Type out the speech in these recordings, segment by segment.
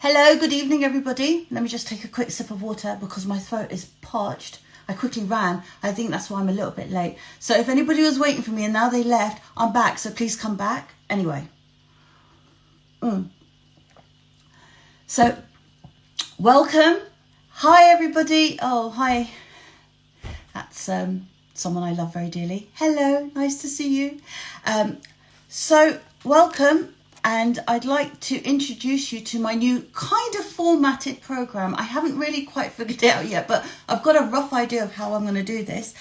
Hello, good evening, everybody. Let me just take a quick sip of water because my throat is parched. I quickly ran. I think that's why I'm a little bit late. So if anybody was waiting for me and now they left, I'm back. So please come back. Anyway. So, welcome. Hi, everybody. Oh, hi. That's someone I love very dearly. Hello, nice to see you. So, welcome. And I'd like to introduce you to my new kind of formatted program. I haven't really quite figured it out yet, but I've got a rough idea of how I'm going to do this.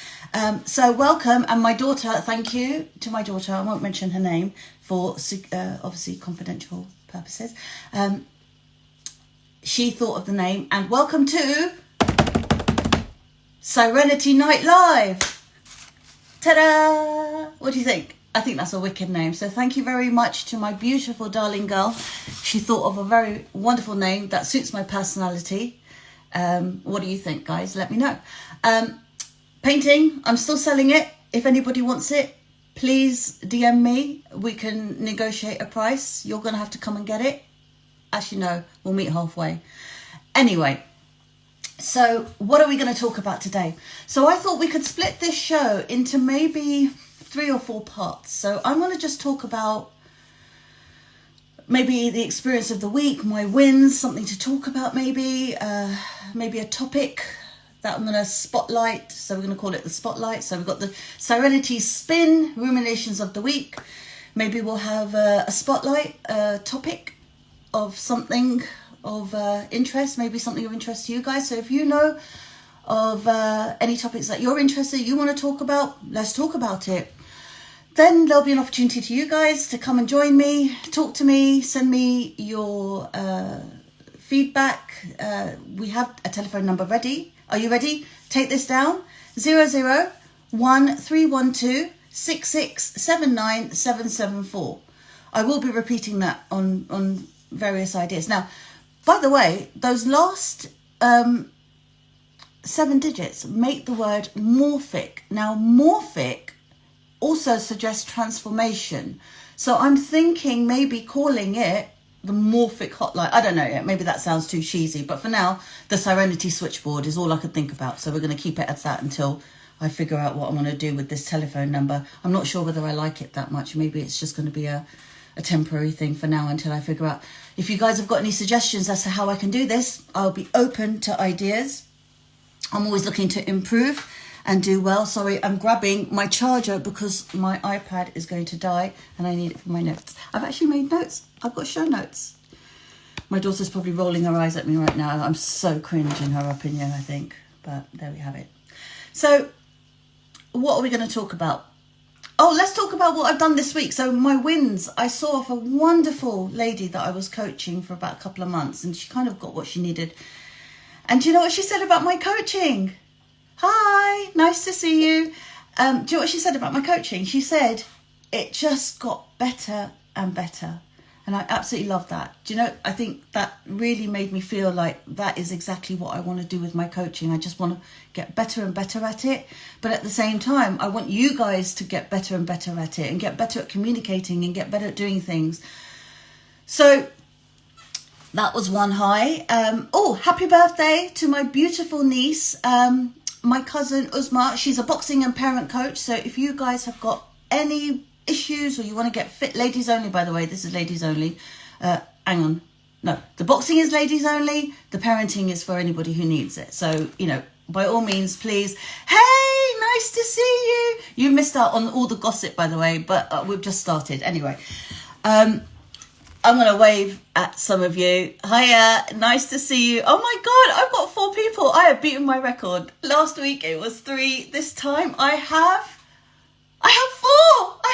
So welcome. And my daughter, thank you to my daughter. I won't mention her name for obviously confidential purposes. She thought of the name. And welcome to Serenity Night Live. Ta-da! What do you think? I think that's a wicked name. So thank you very much to my beautiful darling girl. She thought of a very wonderful name that suits my personality. What do you think, guys? Let me know. Painting, I'm still selling it. If anybody wants it, please DM me. We can negotiate a price. You're going to have to come and get it. Actually, no, we'll meet halfway. Anyway, so what are we going to talk about today? So I thought we could split this show into maybe 3 or 4 parts. So I'm going to just talk about maybe the experience of the week, my wins, something to talk about maybe a topic that I'm going to spotlight. So we're going to call it the spotlight. So we've got the Serenity Spin, ruminations of the week. Maybe we'll have a spotlight topic of something of interest, maybe something of interest to you guys. So if you know of any topics that you're interested, you want to talk about, let's talk about it. Then there'll be an opportunity to you guys to come and join me, talk to me, send me your feedback. We have a telephone number ready. Are you ready? Take this down. 001-312 6679774. I will be repeating that on various ideas. Now, by the way, those last 7 digits make the word morphic. Now, morphic also suggests transformation. So I'm thinking maybe calling it the morphic hotline. I don't know yet. Maybe that sounds too cheesy. But for now, the Serenity switchboard is all I could think about. So we're going to keep it at that until I figure out what I want to do with this telephone number. I'm not sure whether I like it that much. Maybe it's just going to be a temporary thing for now until I figure out. If you guys have got any suggestions as to how I can do this, I'll be open to ideas. I'm always looking to improve and do well. Sorry, I'm grabbing my charger because my iPad is going to die and I need it for my notes. I've actually made notes. I've got show notes. My daughter's probably rolling her eyes at me right now. I'm so cringe in her opinion, I think. But there we have it. So what are we going to talk about? Oh, let's talk about what I've done this week. So my wins. I saw off a wonderful lady that I was coaching for about a couple of months and she kind of got what she needed. And do you know what she said about my coaching? Hi, nice to see you. Do you know what she said about my coaching? She said, it just got better and better. And I absolutely love that. Do you know, I think that really made me feel like that is exactly what I want to do with my coaching. I just want to get better and better at it. But at the same time, I want you guys to get better and better at it and get better at communicating and get better at doing things. So that was one high. Oh, happy birthday to my beautiful niece, my cousin Uzma. She's a boxing and parent coach. So if you guys have got any issues or you want to get fit, ladies only, by the way, this is ladies only. Hang on. No, the boxing is ladies only. The parenting is for anybody who needs it. So, you know, by all means, please. Hey, nice to see you. You missed out on all the gossip, by the way, but we've just started. Anyway, I'm going to wave at some of you. Hiya, nice to see you. Oh my God, I've got 4 people. I have beaten my record. Last week it was 3. This time I have 4. I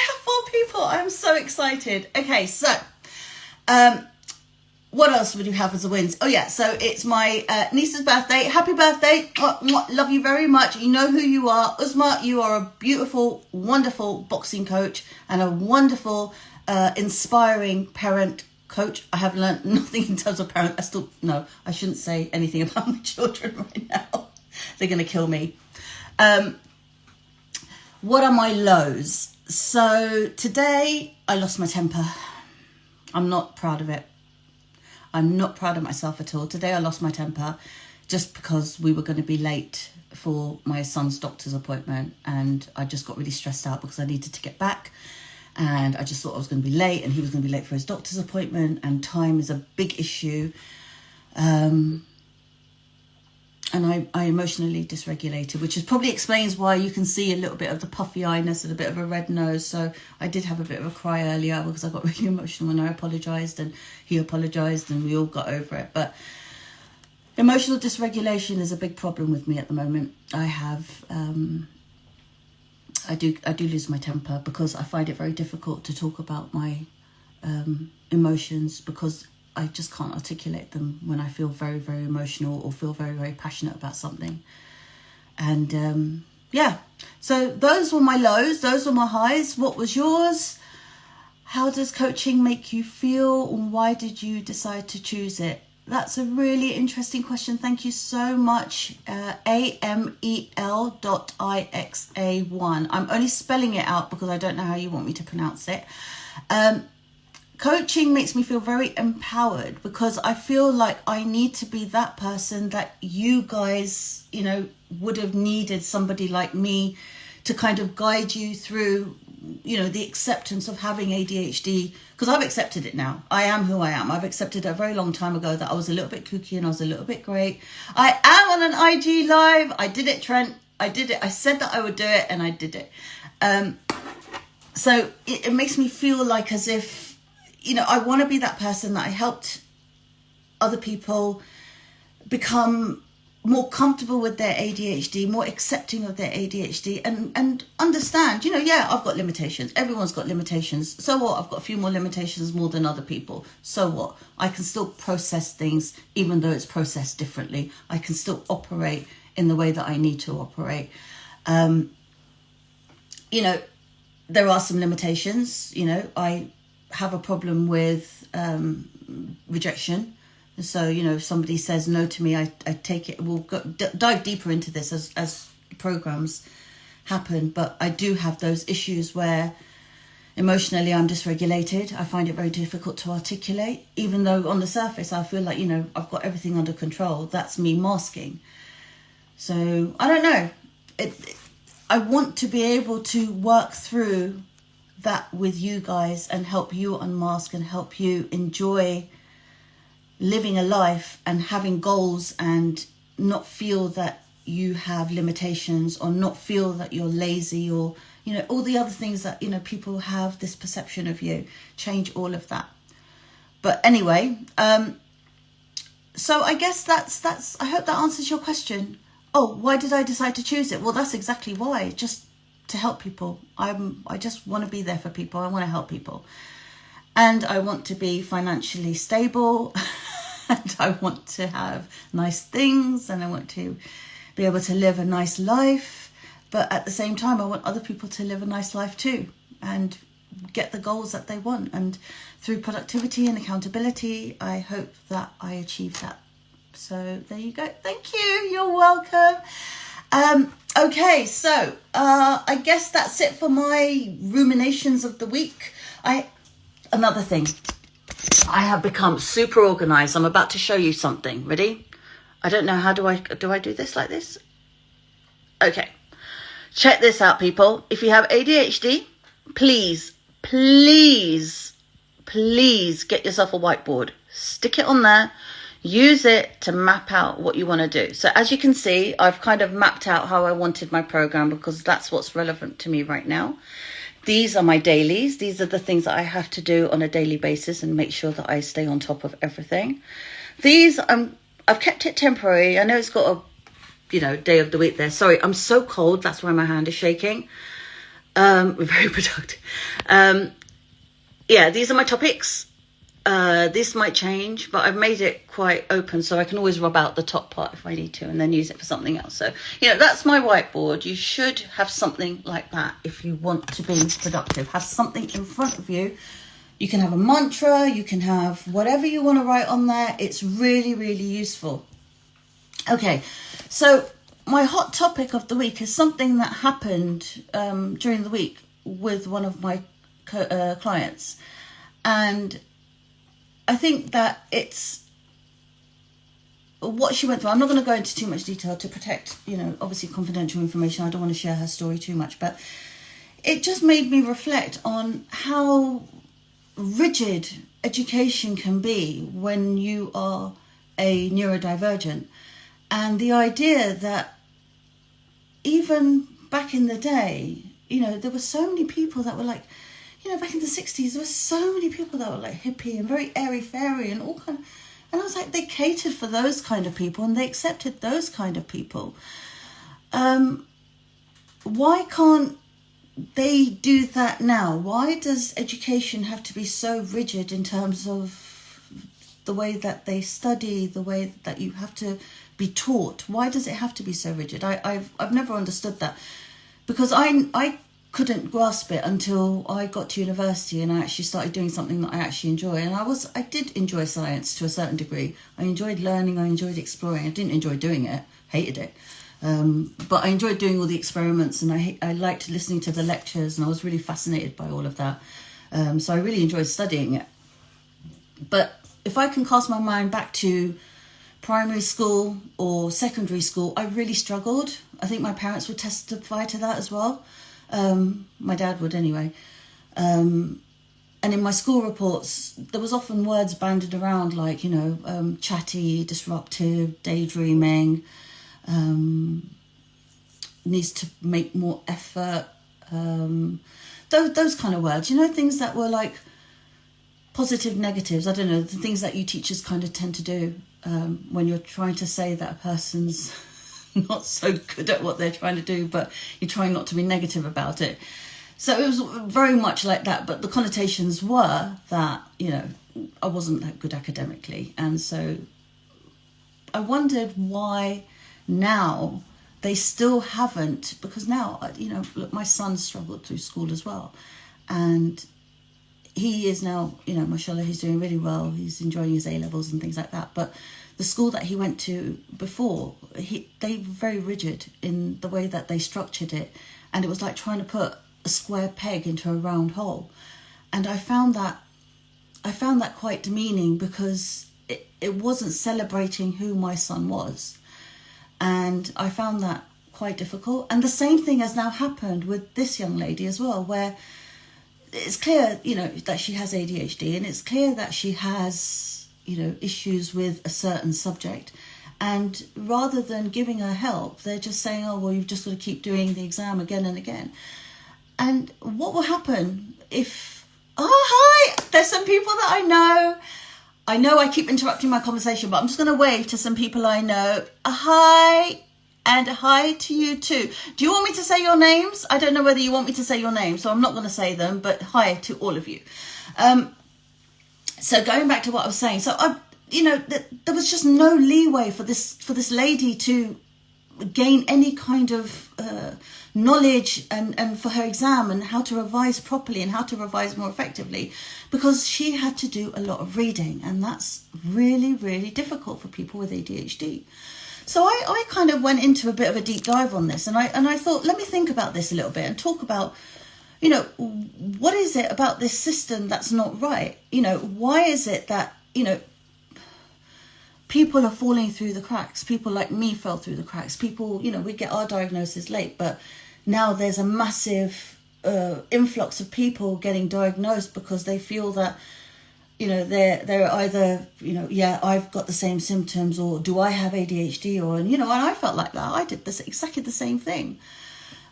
have 4 people. I'm so excited. Okay, so what else would you have as a wins? Oh yeah, so it's my niece's birthday. Happy birthday. Love you very much. You know who you are. Uzma, you are a beautiful, wonderful boxing coach and a wonderful inspiring parent coach. I have learned nothing in terms of parent. I shouldn't say anything about my children right now. They're going to kill me. What are my lows? So today I lost my temper. I'm not proud of it. I'm not proud of myself at all. Today I lost my temper just because we were going to be late for my son's doctor's appointment, and I just got really stressed out because I needed to get back, and I just thought I was going to be late and he was going to be late for his doctor's appointment, and time is a big issue. And I emotionally dysregulated, which is probably explains why you can see a little bit of the puffy eyiness and a bit of a red nose. So I did have a bit of a cry earlier because I got really emotional when I apologised, and he apologised, and we all got over it. But emotional dysregulation is a big problem with me at the moment. I have, I do lose my temper because I find it very difficult to talk about my emotions, because I just can't articulate them when I feel very, very emotional or feel very, very passionate about something. And yeah, so those were my lows, those were my highs. What was yours? How does coaching make you feel, and why did you decide to choose it? That's a really interesting question. Thank you so much, AMEL.IXA1. I'm only spelling it out because I don't know how you want me to pronounce it. Coaching makes me feel very empowered because I feel like I need to be that person that you guys, you know, would have needed somebody like me to kind of guide you through, you know, the acceptance of having ADHD, because I've accepted it now. I am who I am. I've accepted it a very long time ago that I was a little bit kooky and I was a little bit great. I am on an IG live. I did it, Trent. I did it. I said that I would do it and I did it. So it makes me feel like as if, you know, I want to be that person that I helped other people become more comfortable with their ADHD, more accepting of their ADHD, and understand, you know, yeah, I've got limitations. Everyone's got limitations. So what? I've got a few more limitations more than other people. So what? I can still process things, even though it's processed differently. I can still operate in the way that I need to operate. You know, there are some limitations. You know, I have a problem with rejection. So, you know, if somebody says no to me, I take it. We'll dive deeper into this as programs happen. But I do have those issues where emotionally I'm dysregulated. I find it very difficult to articulate, even though on the surface I feel like, you know, I've got everything under control. That's me masking. So I don't know. I want to be able to work through that with you guys and help you unmask and help you enjoy living a life and having goals and not feel that you have limitations, or not feel that you're lazy, or, you know, all the other things that, you know, people have this perception of you. Change all of that. But anyway, so I guess that's I hope that answers your question. Oh, why did I decide to choose it? Well, that's exactly why. Just to help people. I just want to be there for people. I want to help people. And I want to be financially stable. And I want to have nice things. And I want to be able to live a nice life. But at the same time, I want other people to live a nice life too. And get the goals that they want. And through productivity and accountability, I hope that I achieve that. So there you go. Thank you. You're welcome. Okay, so I guess that's it for my ruminations of the week. Another thing, I have become super organized. I'm about to show you something. Ready? I don't know, how do I do this like this? Okay, check this out, people. If you have ADHD, please get yourself a whiteboard. Stick it on there. Use it to map out what you want to do. So as you can see, I've kind of mapped out how I wanted my program, because that's what's relevant to me right now. These are my dailies. These are the things that I have to do on a daily basis and make sure that I stay on top of everything. These, I've kept it temporary. I know it's got a, you know, day of the week there. Sorry, I'm so cold. That's why my hand is shaking. We're very productive. Yeah, these are my topics. This might change, but I've made it quite open, so I can always rub out the top part if I need to and then use it for something else. So, you know, that's my whiteboard. You should have something like that if you want to be productive. Have something in front of you. You can have a mantra, you can have whatever you want to write on there. It's really, really useful. Okay, so my hot topic of the week is something that happened during the week with one of my clients. And I think that it's what she went through, I'm not going to go into too much detail to protect, obviously confidential information. I don't want to share her story too much, but it just made me reflect on how rigid education can be when you are a neurodivergent. And the idea that even back in the day, there were so many people that were like, back in the 60s, there were so many people that were like hippie and very airy-fairy and all kind of, and I was like, they catered for those kind of people and they accepted those kind of people. Why can't they do that now? Why does education have to be so rigid in terms of the way that they study, the way that you have to be taught? Why does it have to be so rigid? I've never understood that, because I couldn't grasp it until I got to university and I actually started doing something that I actually enjoy. And I did enjoy science to a certain degree. I enjoyed learning, I enjoyed exploring. I didn't enjoy doing it, hated it. But I enjoyed doing all the experiments, and I liked listening to the lectures, and I was really fascinated by all of that. So I really enjoyed studying it. But if I can cast my mind back to primary school or secondary school, I really struggled. I think my parents would testify to that as well. My dad would anyway. And in my school reports, there was often words banded around like, chatty, disruptive, daydreaming, needs to make more effort. Those kind of words, things that were like positive negatives. I don't know, the things that you teachers kind of tend to do when you're trying to say that a person's not so good at what they're trying to do, but you're trying not to be negative about it. So it was very much like that, but the connotations were that, I wasn't that good academically. And so I wondered why now they still haven't, because now, look, my son struggled through school as well. And he is now, mashallah, he's doing really well. He's enjoying his A-levels and things like that. But the school that he went to before, they were very rigid in the way that they structured it. And it was like trying to put a square peg into a round hole. And I found that quite demeaning, because it wasn't celebrating who my son was. And I found that quite difficult. And the same thing has now happened with this young lady as well, where it's clear, that she has ADHD, and it's clear that she has, issues with a certain subject. And rather than giving her help, they're just saying, oh, well, you've just got to keep doing the exam again and again. And what will happen if, hi, there's some people that I know I keep interrupting my conversation, but I'm just going to wave to some people I know. Hi, and hi to you too. Do you want me to say your names? I don't know whether you want me to say your names, so I'm not going to say them, but hi to all of you. So going back to what I was saying, so there was just no leeway for this lady to gain any kind of knowledge and for her exam, and how to revise properly and how to revise more effectively, because she had to do a lot of reading, and that's really, really difficult for people with ADHD. So I kind of went into a bit of a deep dive on this, and I thought, let me think about this a little bit and talk about, what is it about this system that's not right? Why is it that, people are falling through the cracks? People like me fell through the cracks. People, we get our diagnosis late, but now there's a massive influx of people getting diagnosed because they feel that, they're either, I've got the same symptoms, or do I have ADHD? Or, and I felt like that. I did exactly the same thing.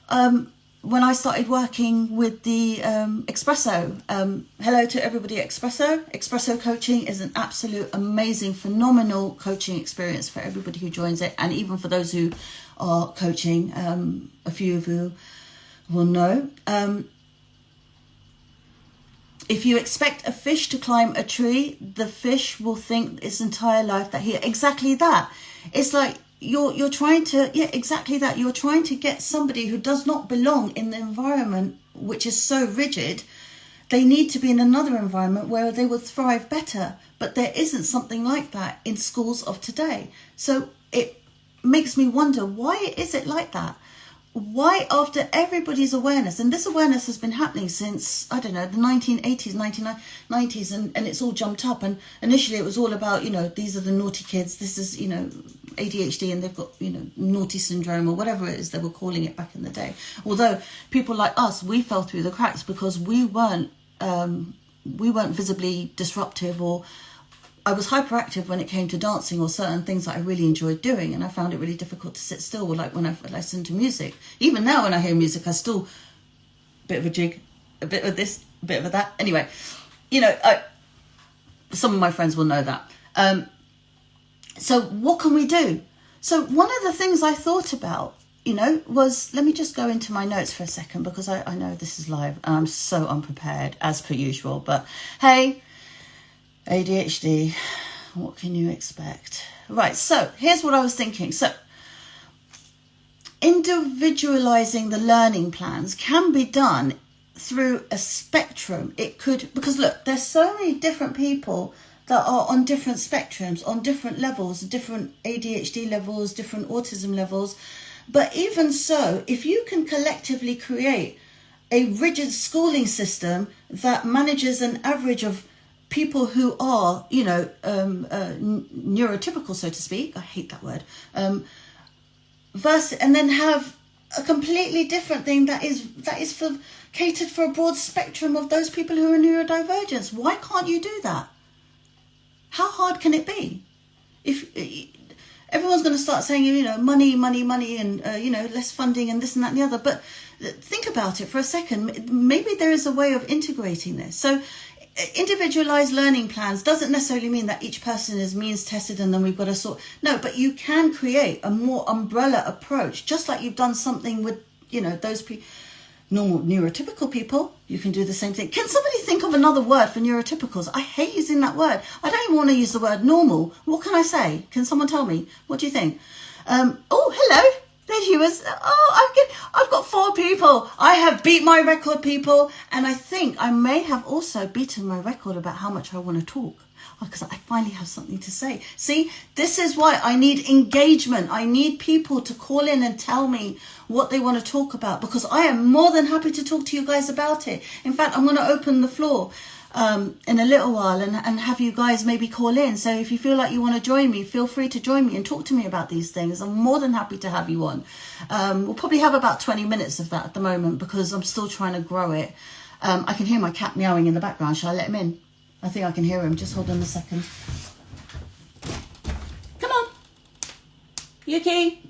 When I started working with the Espresso, hello to everybody at Espresso. Espresso coaching is an absolute amazing, phenomenal coaching experience for everybody who joins it. And even for those who are coaching, a few of you will know. If you expect a fish to climb a tree, the fish will think its entire life that exactly that. It's like you're trying to, exactly that. You're trying to get somebody who does not belong in the environment which is so rigid. They need to be in another environment where they will thrive better. But there isn't something like that in schools of today. So it makes me wonder, why is it like that? why after everybody's awareness, and this awareness has been happening since, I don't know, the 1980s, 1990s, and it's all jumped up. And initially it was all about, you know, these are the naughty kids, this is, you know, ADHD, and they've got, you know, naughty syndrome or whatever it is they were calling it back in the day. Although people like us, we fell through the cracks because we weren't visibly disruptive, or I was hyperactive when it came to dancing or certain things that I really enjoyed doing, and I found it really difficult to sit still. Or like when I listen to music, even now when I hear music, I still a bit of a jig, a bit of this, a bit of that. Anyway, you know, some of my friends will know that. So what can we do? So one of the things I thought about, you know, was, let me just go into my notes for a second, because I know this is live and I'm so unprepared as per usual, but hey, ADHD, what can you expect? Right, so here's what I was thinking. So individualizing the learning plans can be done through a spectrum. It could, because look, there's so many different people that are on different spectrums, on different levels, different ADHD levels, different autism levels. But even so, if you can collectively create a rigid schooling system that manages an average of people who are, you know, neurotypical, so to speak, I hate that word, versus, and then have a completely different thing that is for catered for a broad spectrum of those people who are neurodivergent. Why can't you do that? How hard can it be? If everyone's going to start saying, you know, money, and, you know, less funding and this and that and the other. But think about it for a second. Maybe there is a way of integrating this. So individualized learning plans doesn't necessarily mean that each person is means tested and then we've got to sort. No, but you can create a more umbrella approach, just like you've done something with, you know, those normal neurotypical people. You can do the same thing. Can somebody think of another word for neurotypicals? I hate using that word. I don't even want to use the word normal. What can I say? Can someone tell me? What do you think? Oh, hello. There she was. Oh, I've got 4 people. I have beat my record, people. And I think I may have also beaten my record about how much I want to talk, because I finally have something to say. See, this is why I need engagement. I need people to call in and tell me what they want to talk about, because I am more than happy to talk to you guys about it. In fact, I'm going to open the floor in a little while and have you guys maybe call in. So if you feel like you want to join me, feel free to join me and talk to me about these things. I'm more than happy to have you on. We'll probably have about 20 minutes of that at the moment, because I'm still trying to grow it. I can hear my cat meowing in the background. Shall I let him in? I think I can hear him. Just hold on a second. Come on, Yuki.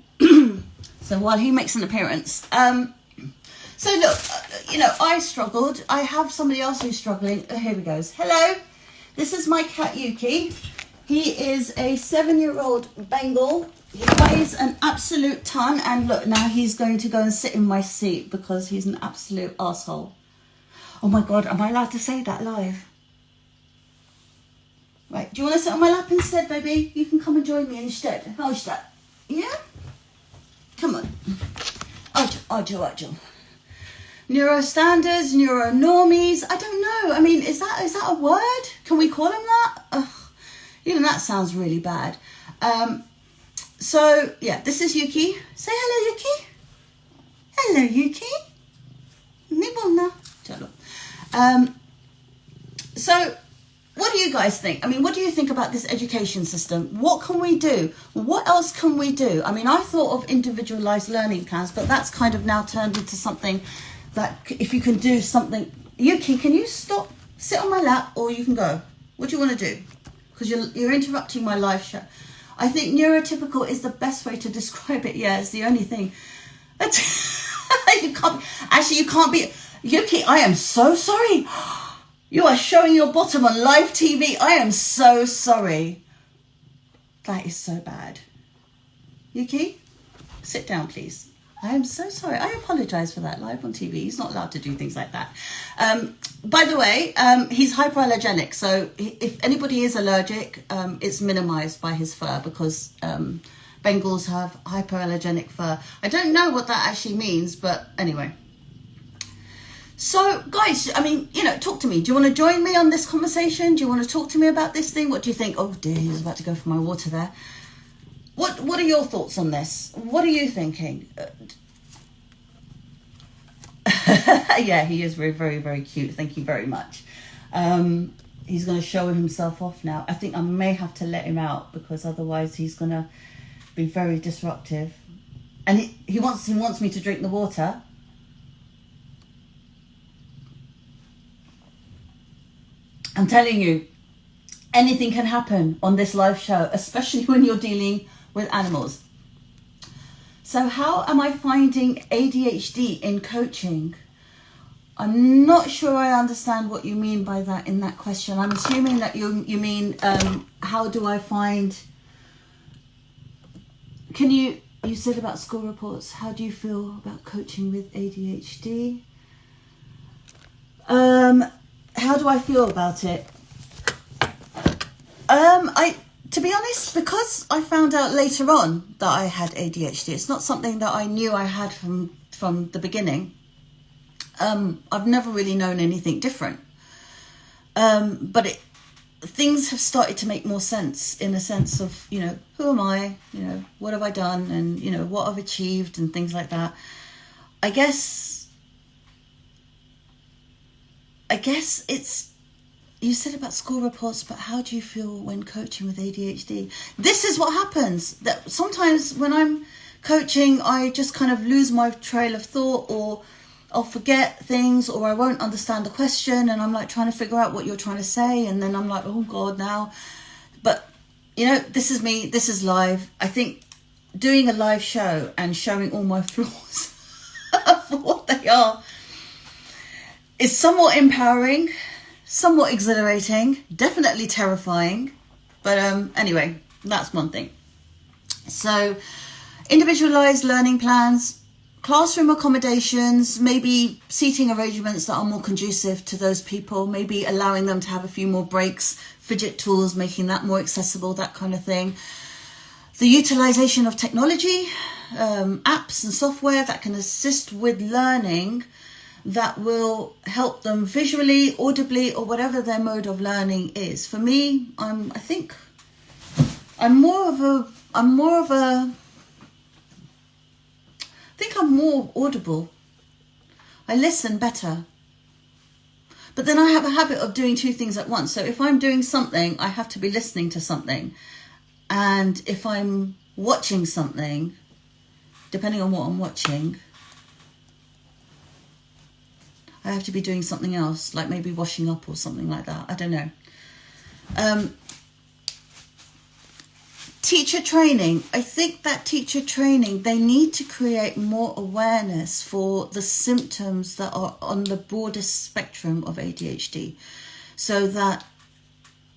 So while he makes an appearance. So look, you know, I struggled. I have somebody else who's struggling. Here he goes. Hello. This is my cat, Yuki. He is a 7-year-old Bengal. He weighs an absolute ton. And look, now he's going to go and sit in my seat because he's an absolute asshole. Oh my God, am I allowed to say that live? Right, do you want to sit on my lap instead, baby? You can come and join me instead. How's that? Yeah? Come on. Ajul. Neuro standards, neuro normies. I don't know. I mean, is that a word? Can we call them that? Ugh. You know, that sounds really bad. So yeah, this is Yuki. Say hello, Yuki. Hello, Yuki. Nibona. So what do you guys think? I mean, what do you think about this education system? What can we do? What else can we do? I mean, I thought of individualized learning plans, but that's kind of now turned into something that if you can do something. Yuki, can you stop, sit on my lap, or you can go? What do you want to do? Because you're interrupting my live show. I think neurotypical is the best way to describe it. Yeah, it's the only thing. You can't be. Yuki, I am so sorry. You are showing your bottom on live TV. I am so sorry. That is so bad. Yuki, sit down, please. I am so sorry. I apologize for that live on TV. He's not allowed to do things like that. By the way, he's hypoallergenic. So if anybody is allergic, it's minimized by his fur, because Bengals have hypoallergenic fur. I don't know what that actually means, but anyway. So guys, I mean, you know, talk to me. Do you want to join me on this conversation? Do you want to talk to me about this thing? What do you think? Oh dear, he was about to go for my water there. What are your thoughts on this? What are you thinking? Yeah, he is very, very, very cute. Thank you very much. He's going to show himself off now. I think I may have to let him out because otherwise he's going to be very disruptive. And he wants me to drink the water. I'm telling you, anything can happen on this live show, especially when you're dealing with animals. So how am I finding ADHD in coaching? I'm not sure I understand what you mean by that in that question. I'm assuming that you mean, how do I find... You said about school reports, how do you feel about coaching with ADHD? How do I feel about it? To be honest, because I found out later on that I had ADHD, it's not something that I knew I had from the beginning. I've never really known anything different. But things have started to make more sense in a sense of, who am I? What have I done? And, what I've achieved and things like that. I guess it's, you said about school reports, but how do you feel when coaching with ADHD? This is what happens. That sometimes when I'm coaching, I just kind of lose my trail of thought, or I'll forget things, or I won't understand the question, and I'm like trying to figure out what you're trying to say, and then I'm like, oh God, now. But, this is me, this is live. I think doing a live show and showing all my flaws for what they are is somewhat empowering, somewhat exhilarating, definitely terrifying. But anyway, that's one thing. So, individualized learning plans, classroom accommodations, maybe seating arrangements that are more conducive to those people, maybe allowing them to have a few more breaks, fidget tools, making that more accessible, that kind of thing. The utilization of technology, apps and software that can assist with learning, that will help them visually, audibly, or whatever their mode of learning is. For me, I'm more audible. I listen better. But then I have a habit of doing two things at once. So if I'm doing something, I have to be listening to something. And if I'm watching something, depending on what I'm watching, I have to be doing something else, like maybe washing up or something like that. I don't know. Teacher training. I think that teacher training, they need to create more awareness for the symptoms that are on the broadest spectrum of ADHD, so that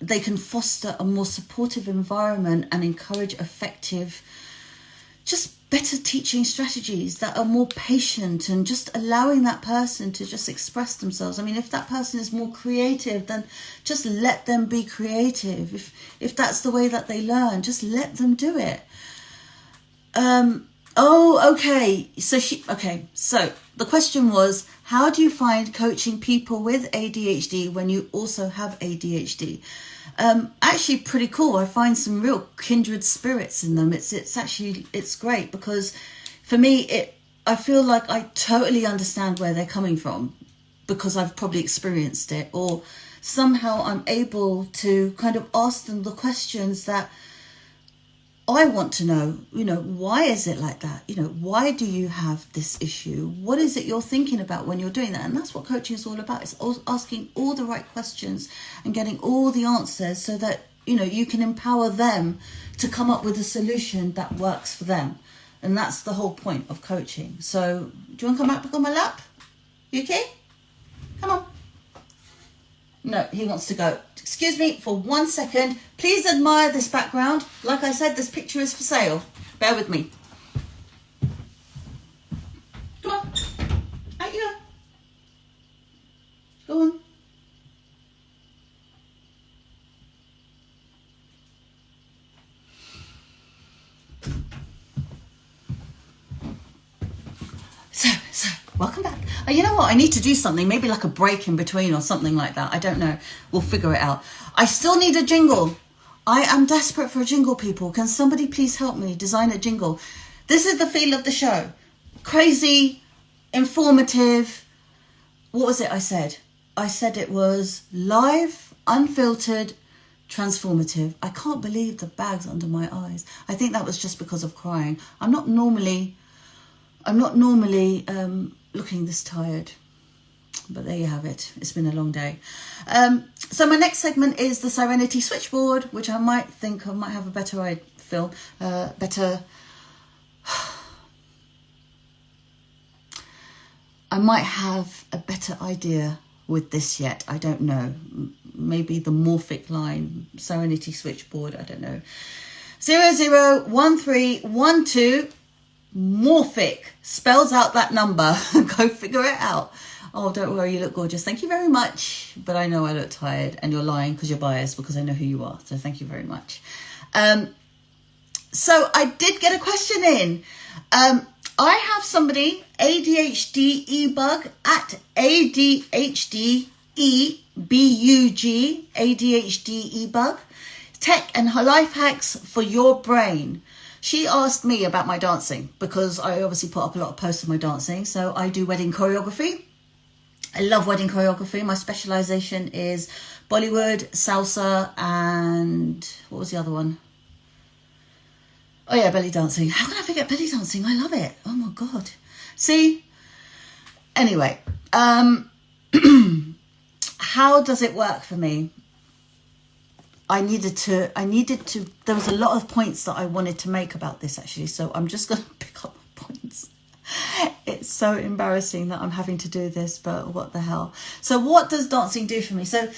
they can foster a more supportive environment and encourage effective, just better teaching strategies that are more patient, and just allowing that person to just express themselves. I mean, if that person is more creative, then just let them be creative. If that's the way that they learn, just let them do it. Okay. So the question was, how do you find coaching people with ADHD when you also have ADHD? Actually pretty cool. I find some real kindred spirits in them. It's great, because for me, I feel like I totally understand where they're coming from, because I've probably experienced it, or somehow I'm able to kind of ask them the questions that I want to know. Why is it like that? Why do you have this issue? What is it you're thinking about when you're doing that? And that's what coaching is all about. It's asking all the right questions and getting all the answers, so that, you can empower them to come up with a solution that works for them. And that's the whole point of coaching. So, do you want to come back on my lap? You okay? Come on. No, he wants to go. Excuse me for 1 second. Please admire this background. Like I said, this picture is for sale. Bear with me. Come on. Out you go. Go on. So, welcome back. You know what? I need to do something, maybe like a break in between or something like that. I don't know. We'll figure it out. I still need a jingle. I am desperate for a jingle, people. Can somebody please help me design a jingle? This is the feel of the show. Crazy, informative, what was it I said? I said it was live, unfiltered, transformative. I can't believe the bags under my eyes. I think that was just because of crying. I'm not normally looking this tired. But there you have it. It's been a long day. So my next segment is the Serenity Switchboard, which I might have a better I might have a better idea with this yet. I don't know. Maybe the morphic line, Serenity Switchboard, I don't know. 001312 morphic spells out that number. Go figure it out. Oh, don't worry, you look gorgeous. Thank you very much. But I know I look tired, and you're lying because you're biased, because I know who you are. So thank you very much. So I did get a question in. I have somebody, ADHD eBug at ADHD EBUG, ADHD eBug, tech and life hacks for your brain. She asked me about my dancing, because I obviously put up a lot of posts of my dancing. So I do wedding choreography. I love wedding choreography. My specialization is Bollywood, salsa, and what was the other one? Oh yeah, belly dancing. How can I forget belly dancing? I love it. Oh my God. See? Anyway, how does it work for me? I needed to, there was a lot of points that I wanted to make about this actually. So I'm just going to pick up my points. It's so embarrassing that I'm having to do this, but what the hell? So what does dancing do for me? So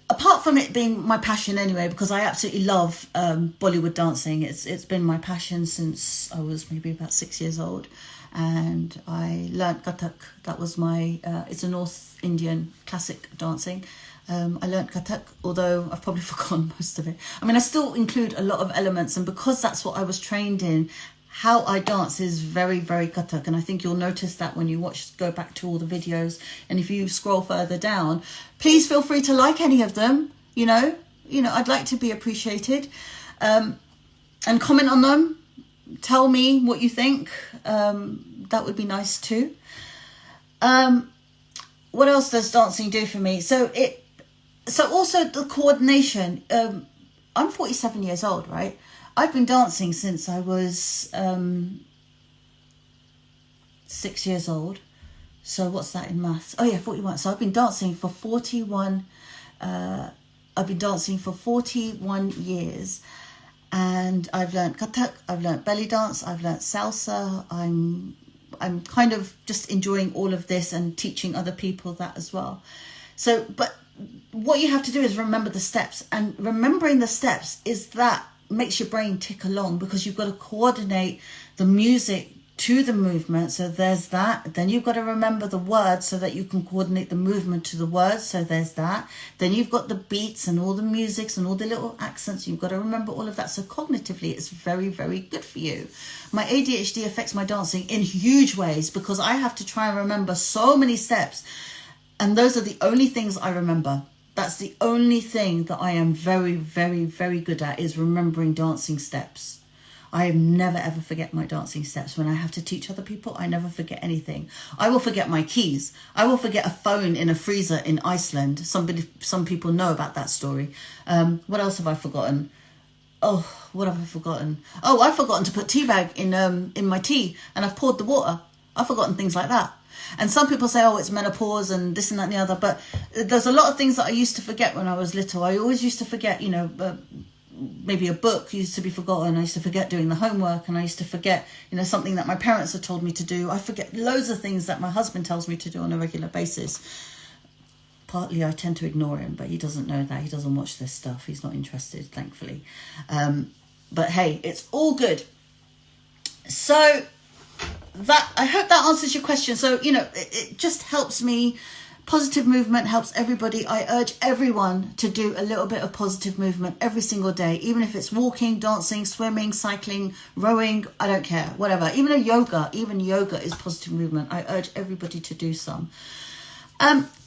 apart from it being my passion anyway, because I absolutely love Bollywood dancing. It's been my passion since I was maybe about 6 years old. And I learnt Kathak. That was my, it's a North Indian classic dancing. I learnt Kathak, although I've probably forgotten most of it. I mean, I still include a lot of elements, and because that's what I was trained in, how I dance is very, very Kathak. And I think you'll notice that when you go back to all the videos. And if you scroll further down, please feel free to like any of them. You know, I'd like to be appreciated. And comment on them. Tell me what you think. That would be nice too. What else does dancing do for me? So also the coordination. I'm 47 years old, right? I've been dancing since I was 6 years old. So what's that in maths? Oh yeah, 41. So I've been dancing for 41. I've been dancing for 41 years, and I've learnt Kathak, I've learnt belly dance, I've learnt salsa. I'm kind of just enjoying all of this and teaching other people that as well. So, but what you have to do is remember the steps, and remembering the steps makes your brain tick along, because you've got to coordinate the music to the movement. So there's that. Then you've got to remember the words so that you can coordinate the movement to the words. So there's that. Then you've got the beats and all the musics and all the little accents. You've got to remember all of that. So cognitively, it's very, very good for you. My ADHD affects my dancing in huge ways, because I have to try and remember so many steps. And those are the only things I remember. That's the only thing that I am very, very, very good at, is remembering dancing steps. I never ever forget my dancing steps. When I have to teach other people, I never forget anything. I will forget my keys. I will forget a phone in a freezer in Iceland. Some people know about that story. What else have I forgotten? Oh, what have I forgotten? Oh, I've forgotten to put tea bag in my tea, and I've poured the water. I've forgotten things like that. And some people say, oh, it's menopause and this and that and the other. But there's a lot of things that I used to forget when I was little. I always used to forget, maybe a book used to be forgotten. I used to forget doing the homework, and I used to forget, something that my parents had told me to do. I forget loads of things that my husband tells me to do on a regular basis. Partly I tend to ignore him, but he doesn't know that. He doesn't watch this stuff. He's not interested, thankfully. But hey, it's all good. So that, I hope that answers your question. So, it just helps me. Positive movement helps everybody. I urge everyone to do a little bit of positive movement every single day, even if it's walking, dancing, swimming, cycling, rowing, I don't care, whatever. Even yoga is positive movement. I urge everybody to do some.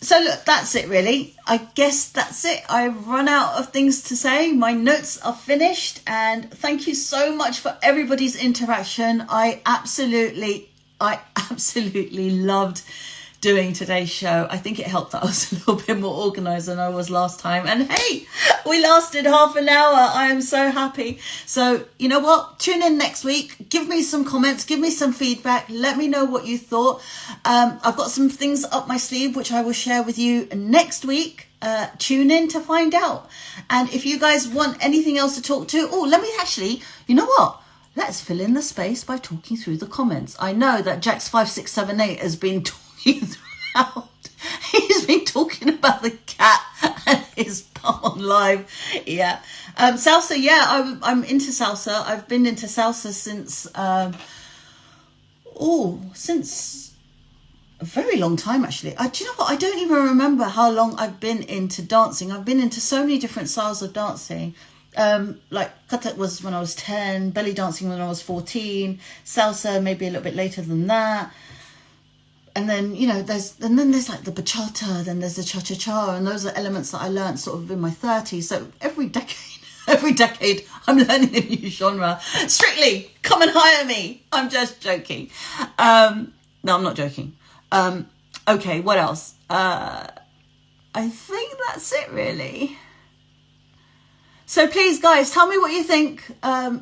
So look, that's it really. I guess that's it. I've run out of things to say. My notes are finished, and thank you so much for everybody's interaction. I absolutely I absolutely loved doing today's show. I think it helped that I was a little bit more organised than I was last time. And hey, we lasted half an hour. I am so happy. So you know what? Tune in next week. Give me some comments. Give me some feedback. Let me know what you thought. I've got some things up my sleeve which I will share with you next week. Tune in to find out. And if you guys want anything else to talk to, let me actually, you know what? Let's fill in the space by talking through the comments. I know that Jax5678 has been talking throughout. He's been talking about the cat and his bum on live. Yeah. Salsa, yeah, I'm into salsa. I've been into salsa since since a very long time, actually. Do you know what? I don't even remember how long I've been into dancing. I've been into so many different styles of dancing. Like katak was when I was 10, belly dancing when I was 14, salsa maybe a little bit later than that. And then, you know, there's like the bachata, then there's the cha-cha-cha, and those are elements that I learned sort of in my 30s. So every decade I'm learning a new genre. Strictly, come and hire me. I'm just joking. No, I'm not joking. Okay, what else? I think that's it, really. So please, guys, tell me what you think. I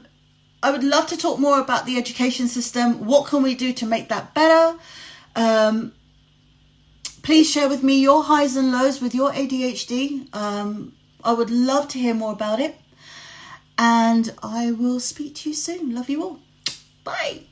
would love to talk more about the education system. What can we do to make that better? Please share with me your highs and lows with your ADHD. I would love to hear more about it. And I will speak to you soon. Love you all. Bye.